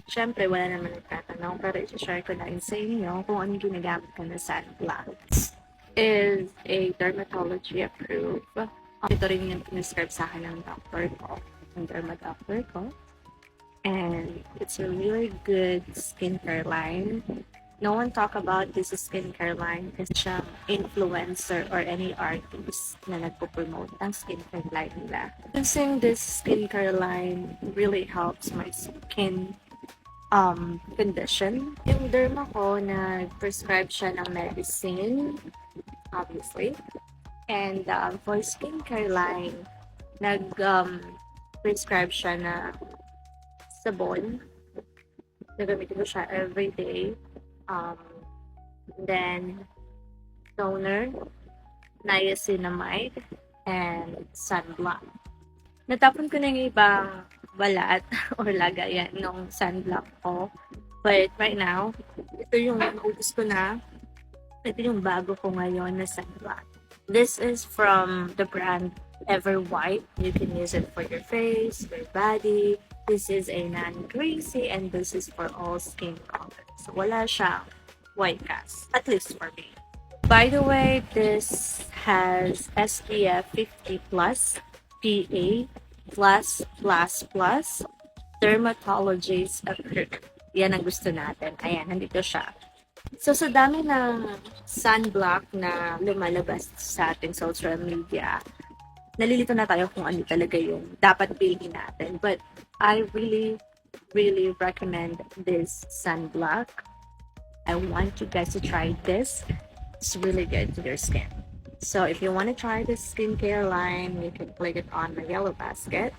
Siyempre, wala naman nagtatanong, pero i-share ko na rin sa inyo kung ano ginagamit ko na sunblock. Is a dermatology approved. Ito rin yung prescribe sa akin ng doctor ko, ng derma doctor ko. And it's a really good skincare line. No one talk about this skincare line kasi siyang influencer or any artist na nagpo-promote ng skincare line nila. Using this skincare line really helps my skin condition. Yung derma ko, nag-prescribe siya ng medicine, obviously. And for skincare line, nag-prescribe siya na sabon. Nagamitin ko siya every day. Then, toner, niacinamide, and sunblock. Natapon ko na yung ibang balat or lagayan ng sunblock ko. But right now, ito yung naubos ko na. Ito yung bago ko ngayon na sunblock. This is from the brand Ever White. You can use it for your face, your body. This is a non-greasy and this is for all skin colors. So, wala siyang white cast, at least for me. By the way, this has SPF 50 plus, PA plus, dermatologist approved. Yan ang gusto natin. Ayan, nandito siya. So, sa dami ng sunblock na lumalabas sa ating social media, nalilito na tayo kung ano talaga yung dapat piliin natin. But I really recommend this sunblock. I want you guys to try this. It's really good to your skin. So if you want to try this skincare line, you can click it on the yellow basket.